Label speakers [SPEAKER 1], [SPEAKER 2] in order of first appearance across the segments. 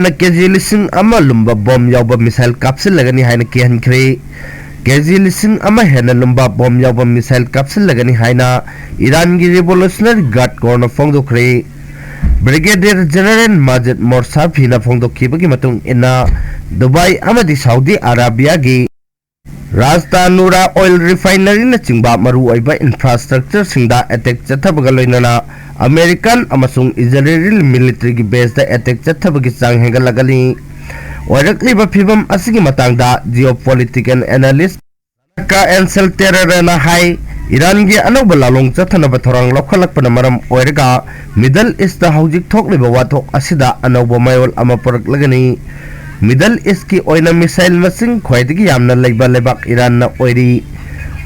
[SPEAKER 1] KG Lising ama Lumba bom Yaoba missile Kapsingani Haina Kihankhre KG Lising ama Hena Lumba bom Yaoba missile Kapsingani Haina Iran gi Revolutionary Guard Corps FUBIKHRE Brigadier General Majid Morsafi na FUBIKHRE matung ina Dubai amadi Saudi Arabia gi Rajtanura Oil Refinery na chingba maru oiba infrastructure singda attack chathabaga loinana American amasung Israeli military gi base da attack chathabagi chang hengalagali oirakliba phibam asigi matangda geopolitical analyst ka ansel terror na hai Iran gi anoba lalong chathanaba thorang lokhalakpana maram oiraga Middle East da hojik thokliba wathok asida anoba mayol ama parak lagani Middle East ki oina missile masing khwaidagi yamna leiba lebak Iran na oiri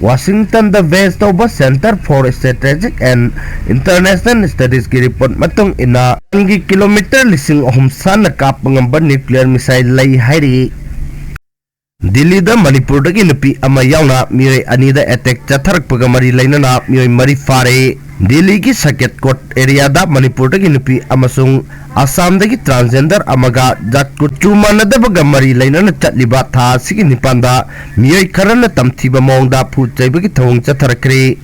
[SPEAKER 1] Washington the West Over Center for Strategic and International Studies ki report matung ina angi kilometer lising ohumsan na kapangamba nuclear missile lai hairi DELHIDA Manipur dagi NUPI ama YAONA mirai anida attack chatharak pagamari lainana mirai mari fare Delhi ki Saket Court area da Manipur dagi NUPI amasung Assam dagi transgender amaga jatkut chumanadaba gamari lainana chatliba tha sigi nipanda mirai kharana tamthiba maongda phuchaibagi thawong chatharakre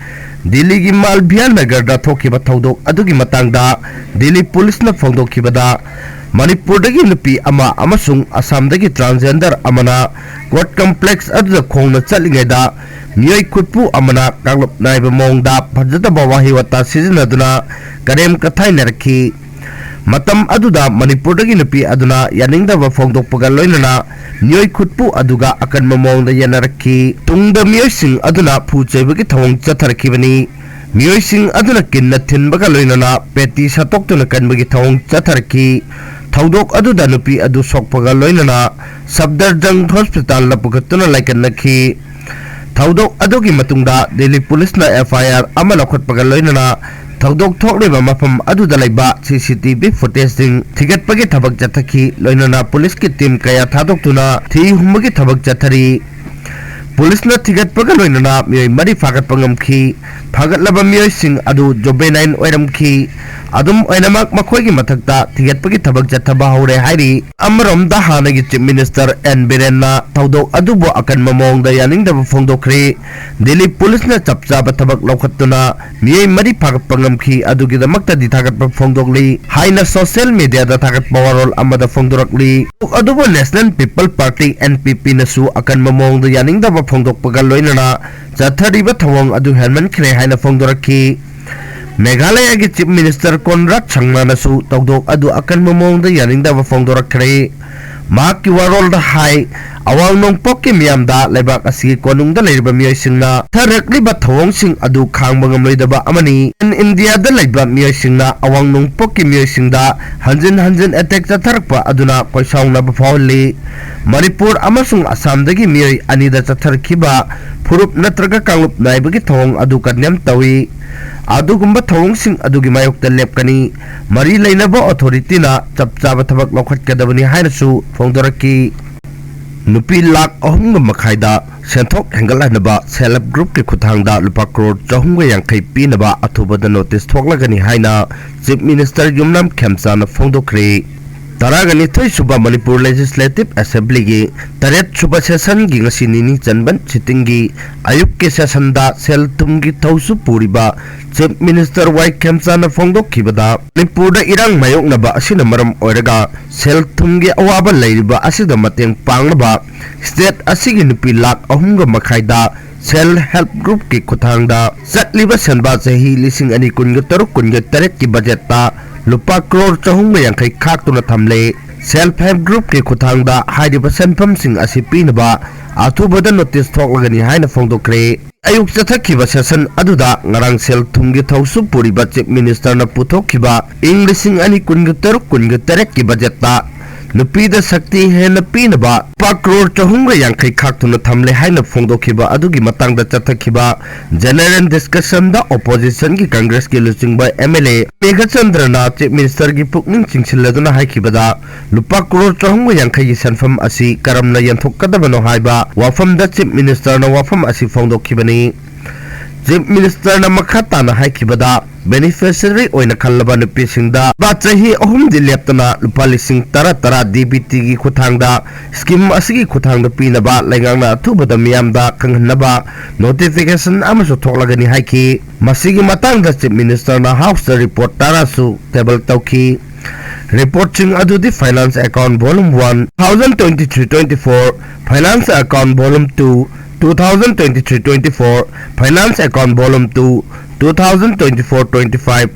[SPEAKER 1] Delhi gi Malbhiya Nagar da thokiba thaudok adugi matangda Delhi police na phongdokhibada Manipur dagi NUPI ama amasung Assam dagi transgender amana court complex aduda khongna chatlingaida miyai khutpu amana KANGLUP NAIBA MAONGDA phajataba wahi wata SIJINNADUNA karem kathai narakhi matam aduda Manipur dagi NUPI aduna yaningdaba phongdokpaga loinana miyai khutpu aduga akanma maongda yanarakhi tungda miyai sing aduna phuchaibagi thawong chatharakibani miyai sing aduna kinna thinbaga loinana PETI satoktuna kanbagi thawong chatharakhi Thaudok aduda NUPI adu sokpaga loinana Sabdarjung Hospital la pugatuna laikannakhi Thaudok adugi matungda Delhi Police na FIR ama lakhotpaga loinana Thaudok thokliba mafam aduda laiba CCTV footage sing thigatpagi thabak chathaki loinana police ki team kaya thadoktuna thi humbagi thabak chathari Police na thigatpaga loinana miyai mari fagatpa ngamkhi phagatlaba miyai sing adu jobenain oiramkhi adum oinamak makhoigi mathakta thigatpagi thabak chathaba haure hairi amarom da hanagi chief minister N Birenna thaudok adubo akanma maongda yaningdaba phongdokhre Delhi police na chapchaba thabak lokhattuna miyai mari phagatpa ngamkhi adugi damakta di thagatpa phongdokli haina social media da thagatpa warol amada phongdorakli adubo National People Party NPP na su akanma maongda yaningdaba phongdokpaga loinana chathariba thawong adu helmankhre haina phongdorakhi Meghalaya ki Chief Minister Conrad Changma nasu tawdok adu akan mamongda yaningdaba phongdorakre Maki warol da hai awang nongpok ki miyamda lebak asigi konungda leiba miyai singna tharakliba thawong sing adu khangba ngamloidaba amani in India da leiba miyai singna awang nongpok ki miyai singda hanjin attack chatharakpa aduna koisawna ba phawli Manipur amasung Assam dagi miyai anida chatharkiba phurup natraga KANGLUP naibagi thawong adu kanyam tawi adugumba thawong sing adugi mayokta lepkani mari lainaba authority na chapchaba thabak lokhatkadabani hainasu phongdoraki NUPI lakh ahumga makhaida senthok hengalanaba self group ki khuthangda lupa crore 350 pinaba athubada notice thoklagani haina chief minister Yumnam Khemchana phongdokhre Taragani Thoi Suba Manipur Legislative Assembly gi Taret Suba Session gi ngasi nini chanban sitting gi ayuk ke session da sel tumgi thausu puriba Chief Minister Y Khemchana phongdok khibada Manipur da irang mayok naba asina maram oiraga sel tumgi awaba leiriba asida mateng pangnaba state asigi NUPI lakh ahumga makhaida Self Help Group ki khuthangda chatliba senba chahi lising ani kunga taruk kunga taret ki budget ta lupa crore 350 khaktuna thamle Self Help Group ki khuthangda haidiba senpham sing asi pinaba athubada notice thoklagani haina phongdokhre ayuk chathakhiba session aduda ngarang sel thumgi thausu puriba chief minister na puthokhiba lising ani kunga taruk kunga taret ki budget ta NUPI da sakti hena pinaba pa crore 350 khaktuna thamle haina phongdokhiba adugi matangda chathakhiba general discussion da opposition ki congress ki Lising by MLA Megachandra na chief minister gi pukning chingsiladuna haikibada lupa crore 350 gi sanfam asi karamna yanthokadabano haiba wafam da chief minister na wafam asi phongdokhibani Chief Minister na makhatana haikibada beneficiary oina khallaba nupi singda ba chahi ahum dileptana lupa lising tara DBT gi khuthangda scheme asigi khuthangda pinaba laingangna thubada miyamda kanghanaba notification amasu thoklagani haiki masigi matangda Chief Minister na House report tara su table tawki reporting adudi finance account volume 1 2023-24 finance account volume 2 2023-24 finance account volume 2 2024-25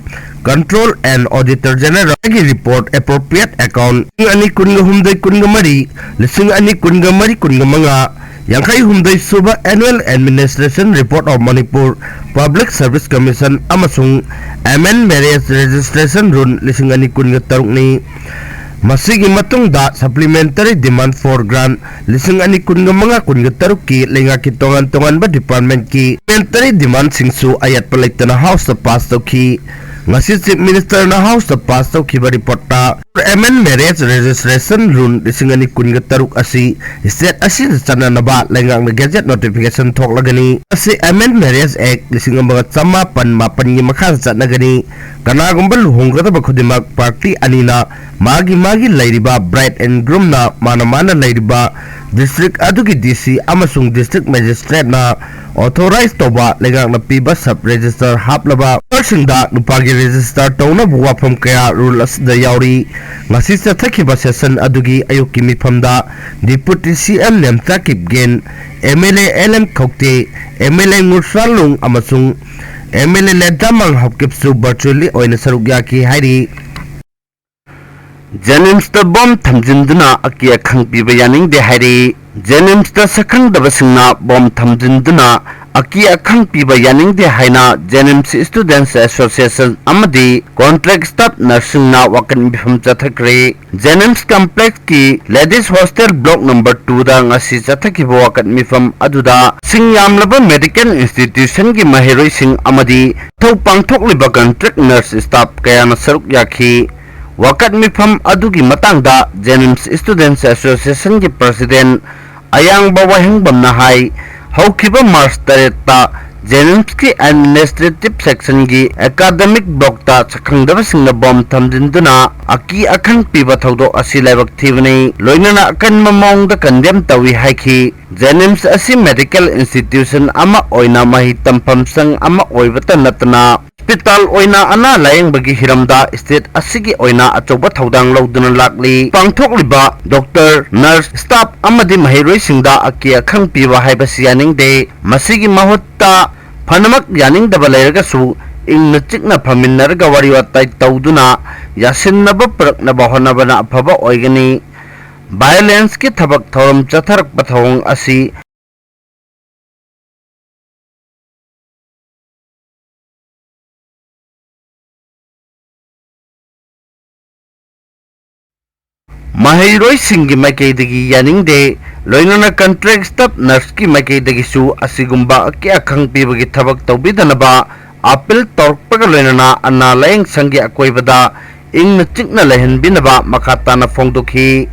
[SPEAKER 1] control and auditor general report appropriate account ani kunga humdai kunga mari lising ani kunga mari kunga manga Yangkai humdai suba annual administration report of Manipur Public Service Commission amasung MN marriage registration run lising ani kunga taruk ni masigi matungda supplementary demand for grant lising ani kunga mga kunga taruk ki lenga ki tongan ba department ki supplementary demand singsu ayat palaitana house pass ki ngasi Chief Minister na House pass ki ba report ta MN marriage registration run lising ani kunga taruk asi state asi chana na ba lenga na gazette notification thok lagani asi MN marriage act lising ang mga sama pan mapan ni makha chana gani kana gumbal hungrada ba khudimak party anina magi lairiba bride and groom na mana lairiba district adugi DC amasung district magistrate na authorized toba legang na piba sub register haplaba persingda nupagi register tawna buwa from kaya rules da yauri ngasi sa thakiba session adugi ayuki mifamda deputy CM nemta kipgen MLA LM khokte MLA ngursalung amasung MLA ledamang hopkipsu virtually oina sarugya ki hairi Jenims the bomb Tamjinduna Akia KANBIBA yaning de Hari Jenims the second Dabasina bomb Tamjinduna Akia KANBIBA yaning de Haina Jenims Students Association Amadi contract staff nursing na wakan bifam chathakre Jenims complex ki ladies hostel block number 2 da ngasi chathaki wakan mifam aduda singyam laba medical institution ki mahiroi sing amadi thau pangthok liba contract nurse staff kaya na saruk yakhi wakat mifam adugi matangda Jenims Students Association ki president ayang bawahing bamna hai haukiba March tareta Jenims ki administrative section ki academic block ta chakhangdaba singna bom thamjinduna aki akhang piba thaudo asi laibak thibani loinana akan MAONGDA condemn tawi haiki Jenims asi medical institution ama oina mahi tampham sang ama oibata natna hospital oina ana layang bagi hiramda state asigi oina achoba thaudang loduna lakli pangthok liba doctor nurse staff amadi mahiroi singda akia khang piwa haiba sianing de masigi mahutta phanamak yaning daba layraga su ingna chikna phaminarga wariwa tai tawduna yasinnaba praknaba honabana aphaba oigani violence ki thabak thoram chatharak pathong asi Mahiroi singi maikaidagi yaning de loinana contract staff nurse ki maikaidagi su asigumba aki akhang pibagi thabak tawbidanaba appeal torpaga loinana anna layang sangi akoibada ingna chikna lehenbinaba makatana phongdokhi